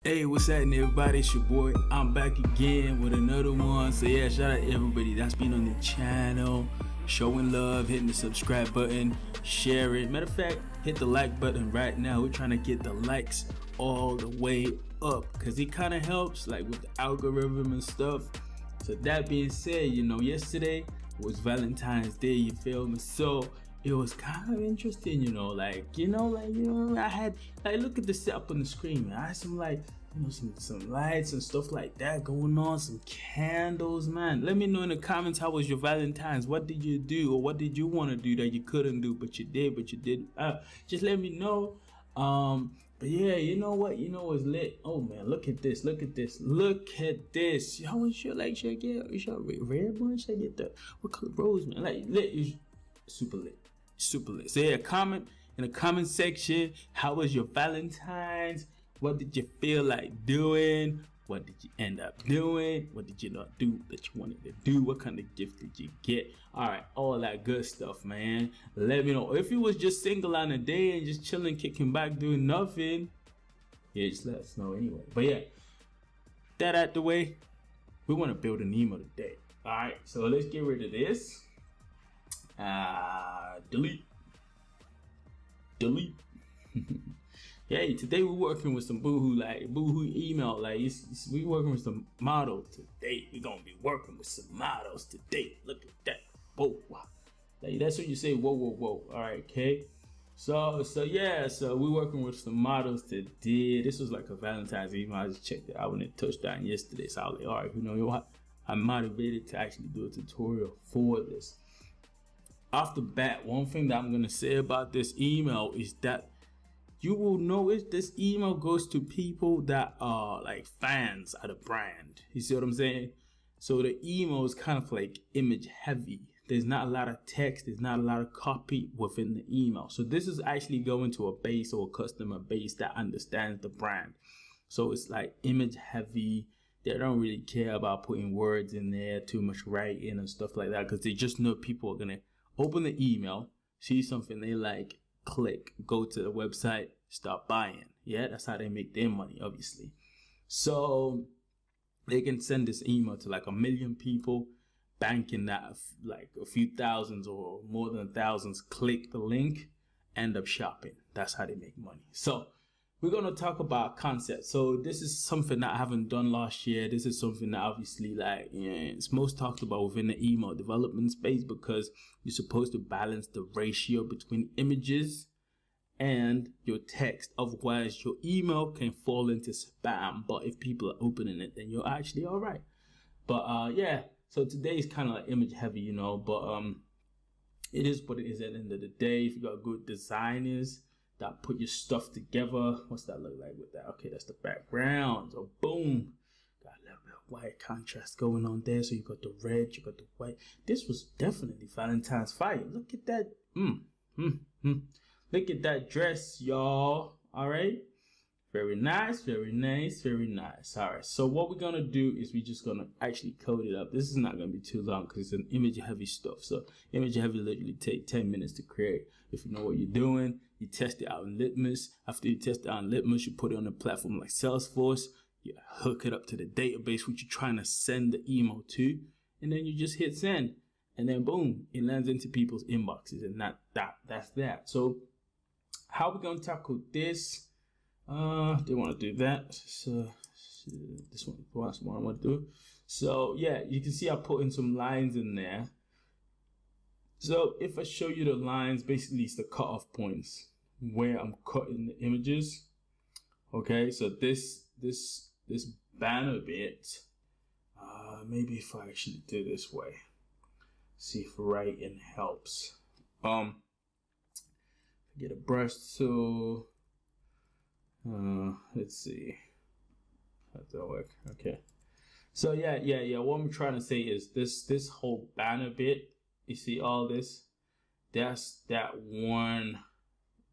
Hey, what's happening, everybody? It's your boy. I'm back again with another one. So yeah, shout out to everybody that's been on the channel, showing love, hitting the subscribe button, share it. Matter of fact, hit the like button right now. We're trying to get the likes all the way up because it kind of helps, like with the algorithm and stuff. So that being said, yesterday was Valentine's Day. You feel me? So it was kind of interesting, I had, look at the setup on the screen, man. I had some, some lights and stuff like that going on, some candles, man. Let me know in the comments, how was your Valentine's? What did you do, or what did you want to do that you couldn't do, but you did, just let me know. But yeah, you know what's lit? Oh man, look at this. How was your, should I get red one? Should I get what color rose, man? Lit is super lit. So yeah, comment in the comment section, how was your Valentine's? What did you feel like doing? What did you end up doing? What did you not do that you wanted to do? What kind of gift did you get? All right, all that good stuff, man. Let me know. If you was just single on a day and just chilling, kicking back, doing nothing, yeah, just let us know anyway. But yeah, that out the way, we want to build an email today. All right, so let's get rid of this. Delete. Yeah, today we're working with some boohoo email. We working with some models today. We're gonna be working with some models today. Look at that. Whoa. That's what you say. Whoa. All right, okay. So we're working with some models today. This was like a Valentine's email. I just checked it out when it touched down yesterday. So I was like, all right, you know what? I'm motivated to actually do a tutorial for this. Off the bat, one thing that I'm gonna say about this email is that you will notice this email goes to people that are like fans of the brand. You see what I'm saying? So the email is kind of like image heavy. There's not a lot of text, there's not a lot of copy within the email. So this is actually going to a base or a customer base that understands the brand. So it's like image heavy. They don't really care about putting words in there, too much writing and stuff like that, because they just know people are gonna open the email, see something they like, click, go to the website, start buying. Yeah, that's how they make their money, obviously. So they can send this email to like 1 million people, banking that like a few thousands or more than thousands click the link, end up shopping. That's how they make money. So we're going to talk about concepts. So this is something that I haven't done last year. This is something that obviously it's most talked about within the email development space, because you're supposed to balance the ratio between images and your text. Otherwise, your email can fall into spam. But if people are opening it, then you're actually all right. But yeah, so today is kind of like image heavy, but it is what it is at the end of the day. If you got good designers that put your stuff together, what's that look like with that? Okay, that's the background. So boom, got a little bit of white contrast going on there. So you got the red, you got the white. This was definitely Valentine's fire. Look at that. Look at that dress, y'all. All right, very nice. All right, so what we're gonna do is we're just gonna actually code it up. This is not gonna be too long because it's an image heavy stuff. So image heavy literally take 10 minutes to create. If you know what you're doing, you test it out in Litmus. After you test it out in Litmus, you put it on a platform like Salesforce. You hook it up to the database which you're trying to send the email to, and then you just hit send, and then boom, it lands into people's inboxes, and that's that. So how we gonna tackle this? They want to do that. So this one, last one I want to do. So yeah, you can see I put in some lines in there. So if I show you the lines, basically it's the cutoff points where I'm cutting the images. Okay, so this banner bit, maybe if I actually do this way, see if writing helps. Get a brush tool. Let's see. How does that work? Okay. So yeah. What I'm trying to say is this whole banner bit. You see all this? That's that one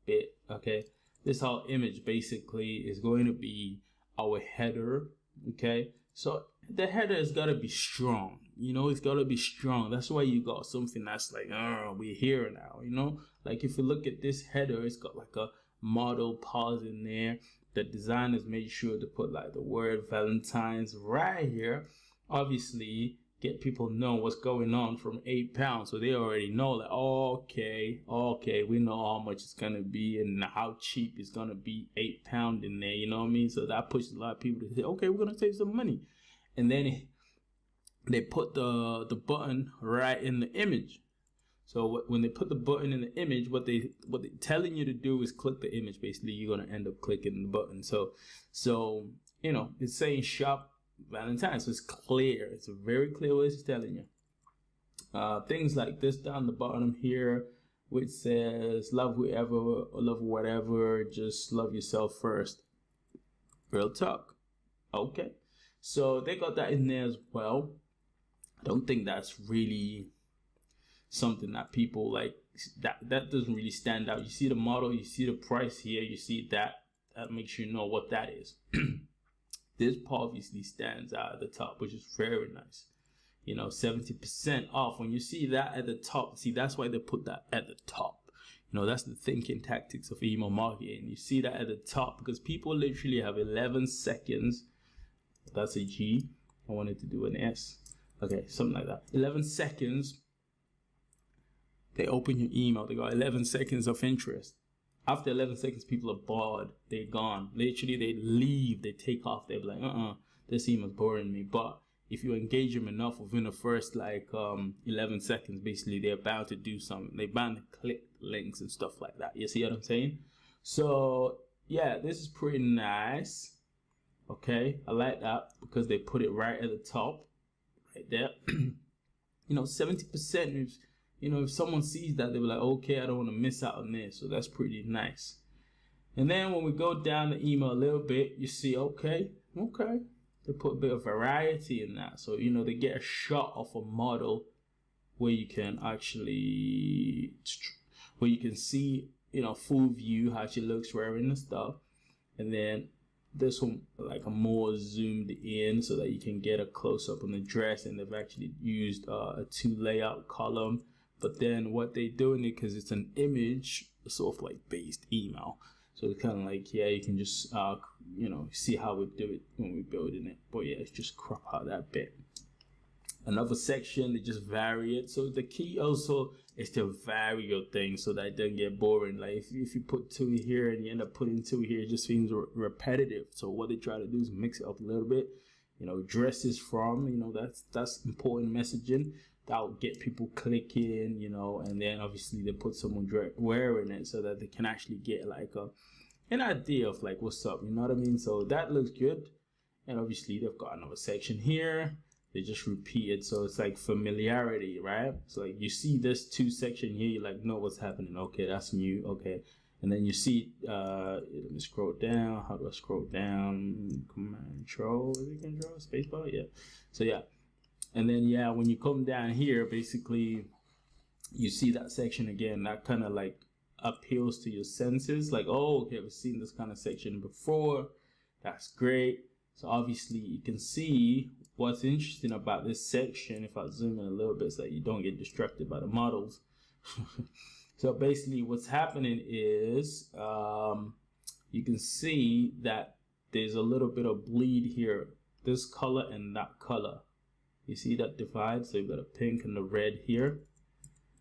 bit. Okay. This whole image basically is going to be our header. Okay. So the header has got to be strong. It's got to be strong. That's why you got something that's like, we're here now. Like if you look at this header, it's got like a model pause in there. the designers made sure to put like the word Valentine's right here. Obviously, get people know what's going on from £8, so they already know like, okay, we know how much it's gonna be and how cheap it's gonna be. £8 in there, you know what I mean? So that pushes a lot of people to say, okay, we're gonna save some money. And then they put the button right in the image. So when they put the button in the image, what they're telling you to do is click the image. Basically, you're gonna end up clicking the button. So you know, it's saying shop Valentine's, so it's clear. It's a very clear way it's telling you. Things like this down the bottom here, which says love whoever or love whatever, just love yourself first. Real talk. Okay, so they got that in there as well. I don't think that's really something that people like. That doesn't really stand out. You see the model, you see the price here, you see that makes you know what that is. This obviously stands out at the top, which is very nice. You know, 70% off. When you see that at the top, see, that's why they put that at the top. You know, that's the thinking tactics of email marketing. You see that at the top because people literally have 11 seconds. That's a G. I wanted to do an S. Okay, something like that. 11 seconds. They open your email. They got 11 seconds of interest. After 11 seconds, people are bored. They're gone. Literally, they leave. They take off. They're like, this email's boring me. But if you engage them enough within the first 11 seconds, basically, they're bound to do something. They're bound to click links and stuff like that. You see what I'm saying? So, yeah, this is pretty nice. Okay, I like that because they put it right at the top. Right there. You know, 70% is... You know, if someone sees that, they'll be like, okay, I don't want to miss out on this. So that's pretty nice. And then when we go down the email a little bit, you see, okay, they put a bit of variety in that. So, you know, they get a shot of a model where you can actually, see, you know, full view, how she looks wearing the stuff. And then this one, like a more zoomed in so that you can get a close up on the dress. And they've actually used a 2 layout column. But then what they do in it, because it's an image, sort of like based email. So it's kind of like, yeah, you can just, you know, see how we do it when we're building it. But yeah, it's just crop out that bit. Another section, they just vary it. So the key also is to vary your thing so that it doesn't get boring. Like if you put 2 here and you end up putting 2 here, it just seems repetitive. So what they try to do is mix it up a little bit. You know, dresses from, you know, that's important messaging. That'll get people clicking, you know, and then obviously they put someone wearing it so that they can actually get like an idea of like what's up, you know what I mean? So that looks good. And obviously they've got another section here. They just repeat it, so it's like familiarity, right? So like you see this 2 section here, you like know what's happening. Okay, that's new. Okay, and then you see, let me scroll down. How do I scroll down? Control, spacebar, yeah. So yeah. And then, yeah, when you come down here, basically, you see that section again. That kind of like appeals to your senses. Like, oh, okay, I've seen this kind of section before. That's great. So obviously, you can see what's interesting about this section. If I zoom in a little bit so that you don't get distracted by the models. So basically, what's happening is you can see that there's a little bit of bleed here. This color and that color. You see that divide? So you've got a pink and the red here.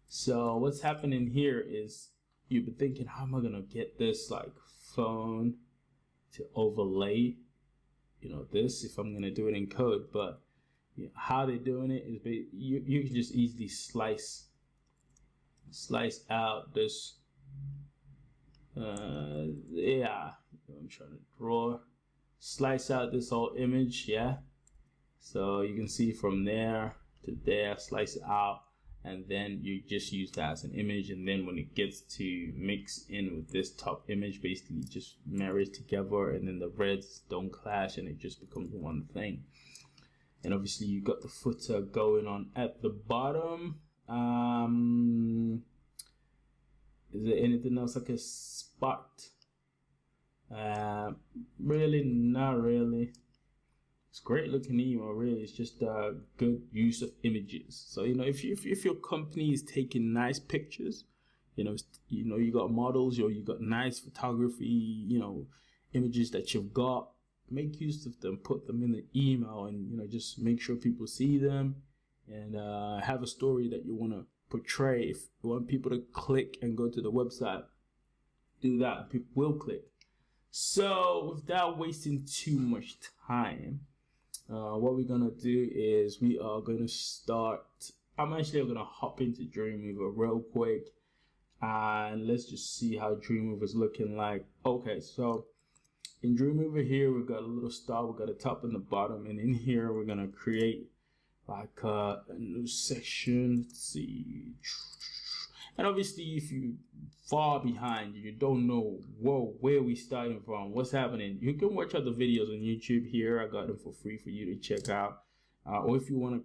So what's happening here is you've been thinking, how am I gonna get this like phone to overlay, you know, this if I'm gonna do it in code? But you know, how they're doing it is you can just easily slice out this. Yeah, I'm trying to draw. Slice out this whole image, yeah. So you can see from there to there, slice it out, and then you just use that as an image. And then when it gets to mix in with this top image, basically just marries together, and then the reds don't clash, and it just becomes one thing. And obviously you got the footer going on at the bottom. Is there anything else I can spot? Really, not really. It's great looking email, really. It's just a good use of images. So, you know, if your company is taking nice pictures, you know, you got models, or you got nice photography, you know, images that you've got, make use of them, put them in the email, and just make sure people see them, and have a story that you want to portray. If you want people to click and go to the website, do that. People will click. So without wasting too much time, what we're gonna do is we are gonna start. I'm gonna hop into Dreamweaver real quick, and let's just see how Dreamweaver is looking like. Okay, so in Dreamweaver here, we've got a little star, we've got a top and the bottom, and in here we're gonna create like a new section. Let's see. And obviously, if you far behind, you don't know where we starting from, what's happening, you can watch other videos on YouTube here. I got them for free for you to check out. Or if you want to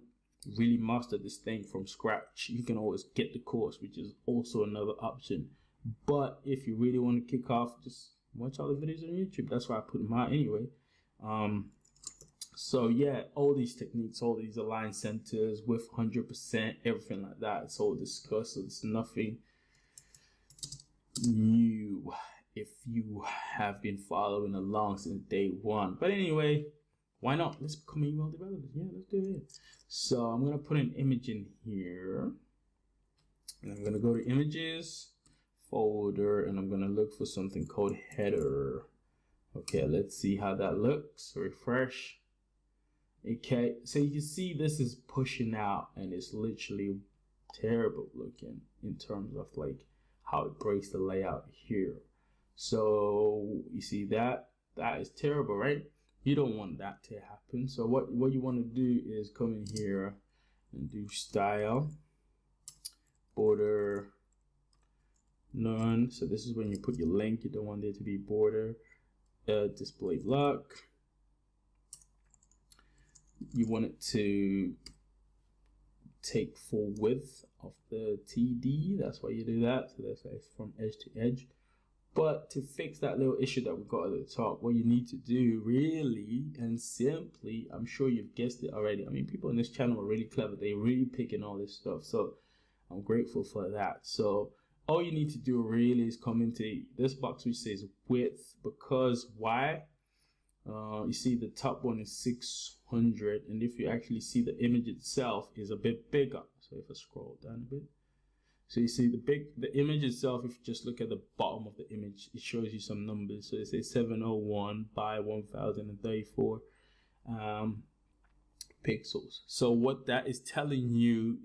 really master this thing from scratch, you can always get the course, which is also another option. But if you really want to kick off, just watch all the videos on YouTube. That's why I put them out anyway. So yeah, all these techniques, all these align centers with 100%, everything like that, it's all discussed. So it's nothing new if you have been following along since day one. But anyway, why not? Let's become email developers. Yeah, let's do it. So I'm gonna put an image in here, and I'm gonna go to images folder, and I'm gonna look for something called header. Okay, let's see how that looks. Refresh. Okay, so you can see this is pushing out, and it's literally terrible looking in terms of like how it breaks the layout here. So you see that is terrible, right? You don't want that to happen. So what you want to do is come in here and do style, border, none. So this is when you put your link. You don't want there to be border, display block. You want it to take full width of the TD. That's why you do that. So that's from edge to edge. But to fix that little issue that we got at the top, what you need to do really and simply, I'm sure you've guessed it already. I mean, people on this channel are really clever. They're really picking all this stuff. So I'm grateful for that. So all you need to do really is come into this box which says width, because why? You see the top one is 600, and if you actually see the image itself is a bit bigger. So if I scroll down a bit, so you see the image itself, if you just look at the bottom of the image, it shows you some numbers. So it says 701 by 1034 pixels. So what that is telling you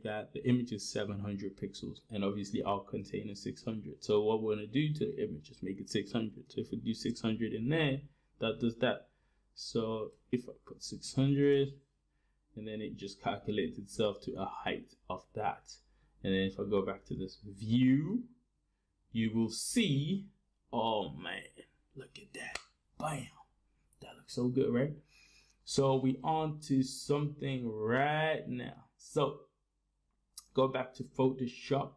that the image is 700 pixels, and obviously our container is 600. So what we're going to do to the image is make it 600. So if we do 600 in there, that does that. So if I put 600, and then it just calculates itself to a height of that. And then if I go back to this view, you will see, oh man, look at that. Bam. That looks so good, right? So we on to something right now. So go back to Photoshop.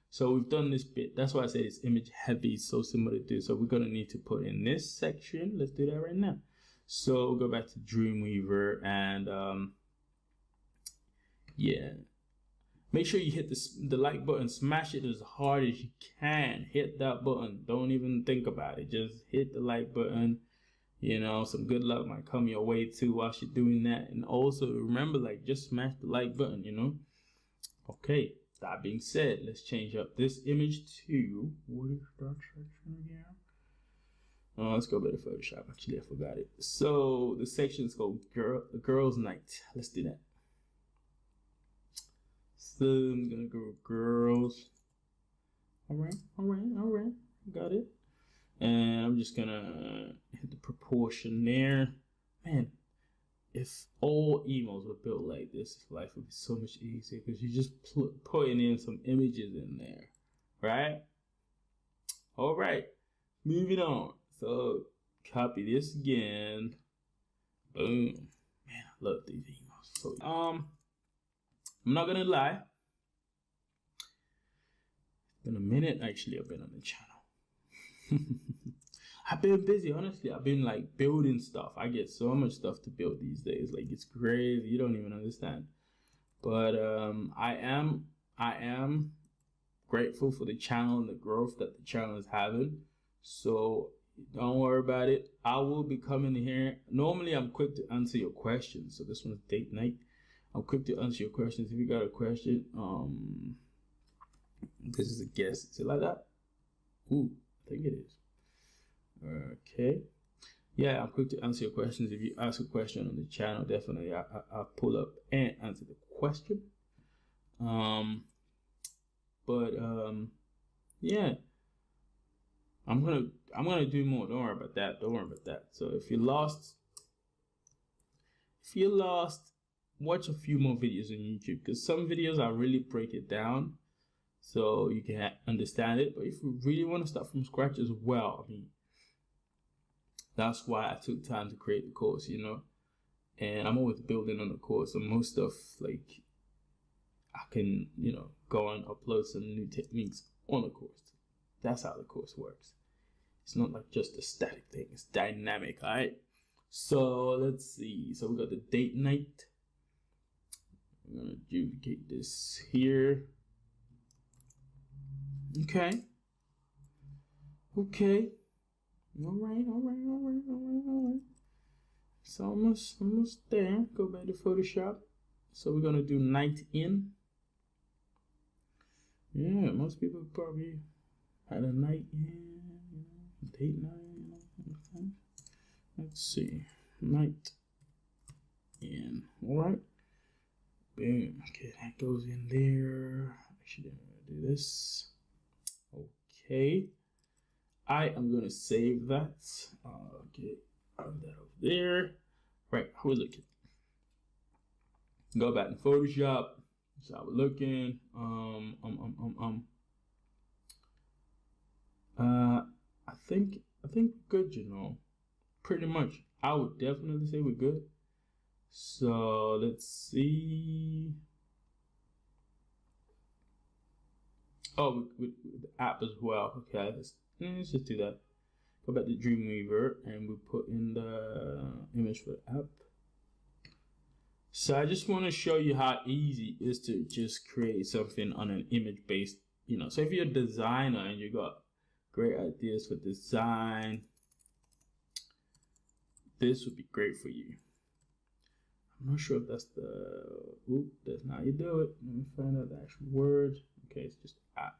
So we've done this bit. That's why I say it's image heavy, so similar to do. So we're gonna need to put in this section. Let's do that right now. So go back to Dreamweaver, and yeah, make sure you hit the like button, smash it as hard as you can. Hit that button. Don't even think about it. Just hit the like button. You know, some good luck might come your way too whilst you're doing that. And also remember, like, just smash the like button, you know. Okay, that being said, let's change up this image to, what is that section again? Oh, let's go back to Photoshop. Actually, I forgot it. So the section is called Girls Night. Let's do that. So I'm gonna go girls. All right. Got it. And I'm just gonna hit the proportion there. Man, if all emails were built like this, life would be so much easier, because you're just putting in some images in there, right? All right, moving on. So copy this again. Boom. Man, I love these emails. So I'm not gonna lie. It's been a minute actually I've been on the channel. I've been busy, honestly. I've been like building stuff. I get so much stuff to build these days. Like, it's crazy. You don't even understand. But I am grateful for the channel and the growth that the channel is having. So Don't worry about it. I will be coming here. Normally, I'm quick to answer your questions. So this one's date night. I'm quick to answer your questions. If you got a question, this is a guess. Is it like that? Ooh, I think it is. Okay. Yeah, I'm quick to answer your questions. If you ask a question on the channel, definitely I'll pull up and answer the question. Yeah, I'm gonna do more. Don't worry about that. Don't worry about that. So if you lost, watch a few more videos on YouTube, because some videos I really break it down so you can understand it. But if you really want to start from scratch as well, I mean, that's why I took time to create the course, you know. And I'm always building on the course, so most stuff, like, I can, you know, go and upload some new techniques on the course. That's how the course works. It's not like just a static thing, it's dynamic. All right, so let's see. So we got the date night. I'm gonna duplicate this here. Okay. All right. So almost there. Go back to Photoshop. So we're gonna do night in. Yeah, most people probably had a night in, you know, date night, you know. Let's see, night in. All right. Boom. Okay, that goes in there. Actually, I'm gonna do this. Okay. I am gonna save that. Okay, put that over there. Right, how we looking? Go back to Photoshop. That's how we're looking. I think good, you know. Pretty much. I would definitely say we're good. So let's see. Oh, with the app as well. Okay, let's just do that. Go back to Dreamweaver and we put in the image for the app. So I just want to show you how easy it is to just create something on an image based, you know. So if you're a designer and you got great ideas for design, this would be great for you. I'm not sure if that's that's not how you do it. Let me find out the actual word. Okay, it's just app,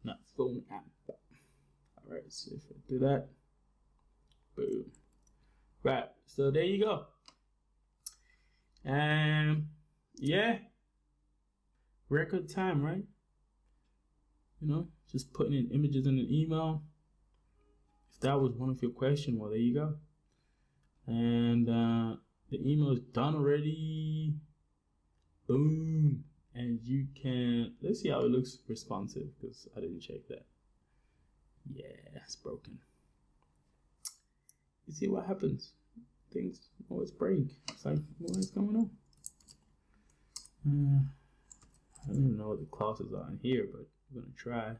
not phone app. All right, so if I do that, boom. Right, so there you go. And yeah, record time, right? You know, just putting in images in an email. If that was one of your questions, well, there you go. And the email is done already. Boom. And you can, let's see how it looks responsive, because I didn't check that. Yeah, it's broken. You see what happens? Things always break. It's like, what is going on? I don't even know what the classes are in here, but we're gonna try.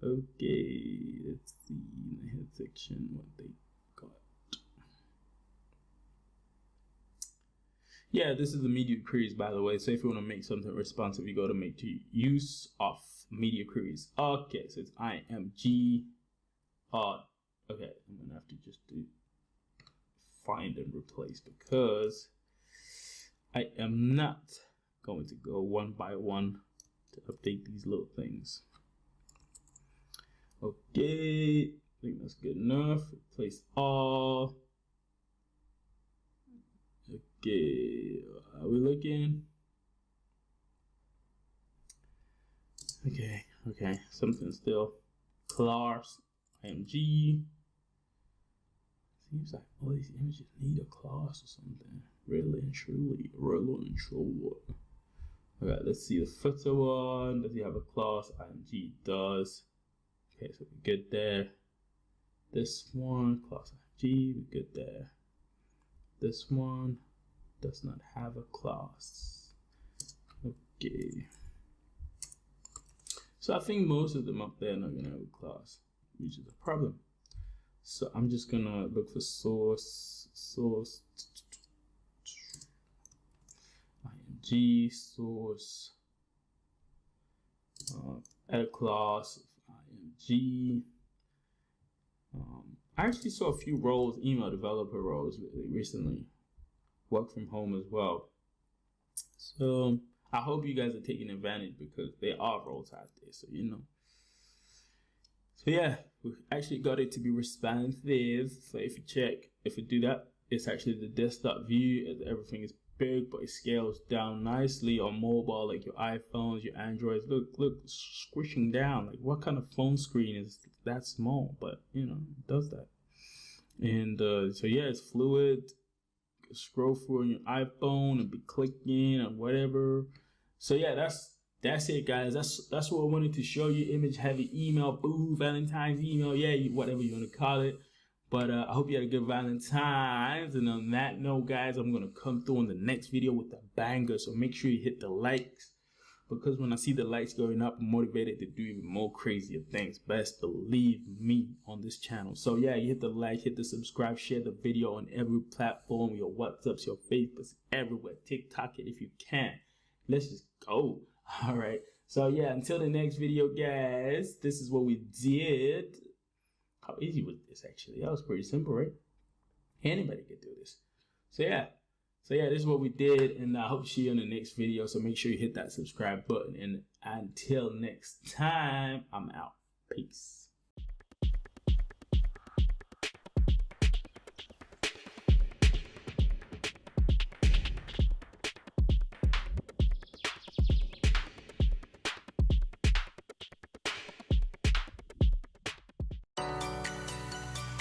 Okay, let's see in the head section what they got. Yeah, this is the media queries, by the way. So if you want to make something responsive, you go to make to use of media queries. Okay, so it's IMG. Okay, I'm gonna have to just do find and replace, because I am not going to go one by one to update these little things. Okay, I think that's good enough. Replace all. Okay, are we looking? Okay, something still. Class, IMG. Seems like all these images need a class or something. Really and truly. Okay, let's see the footer one. Does he have a class? IMG does. Okay, so we're good there. This one, class IMG, we're good there. This one does not have a class. Okay. So I think most of them up there are not gonna have a class, which is a problem. So I'm just gonna look for source, IMG, source, add a class of IMG. I actually saw a few roles, email developer roles recently, work from home as well. So I hope you guys are taking advantage because there are roles out there. So So yeah, we actually got it to be responsive. So if you do that, it's actually the desktop view. Everything is big, but it scales down nicely on mobile, like your iPhones, your Androids. Look, squishing down. Like, what kind of phone screen is that small? But it does that. And so yeah, it's fluid. You can scroll through on your iPhone and be clicking and whatever. So yeah, that's it, guys. That's what I wanted to show you. Image heavy email, boo, Valentine's email, yeah, whatever you want to call it. But I hope you had a good Valentine's. And on that note, guys, I'm going to come through in the next video with a banger. So make sure you hit the likes, because when I see the likes going up, I'm motivated to do even more crazier things. Best believe me on this channel. So yeah, you hit the like, hit the subscribe, share the video on every platform, your WhatsApps, your Facebooks, everywhere. TikTok it if you can. Let's just go. All right. So yeah, until the next video, guys, this is what we did. How easy was this, actually? That was pretty simple, right? Anybody could do this. So yeah, this is what we did, and I hope to see you in the next video. So make sure you hit that subscribe button, and until next time, I'm out. Peace.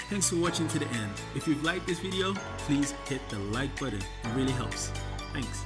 Thanks for watching to the end. If you've liked this video, please hit the like button. It really helps. Thanks.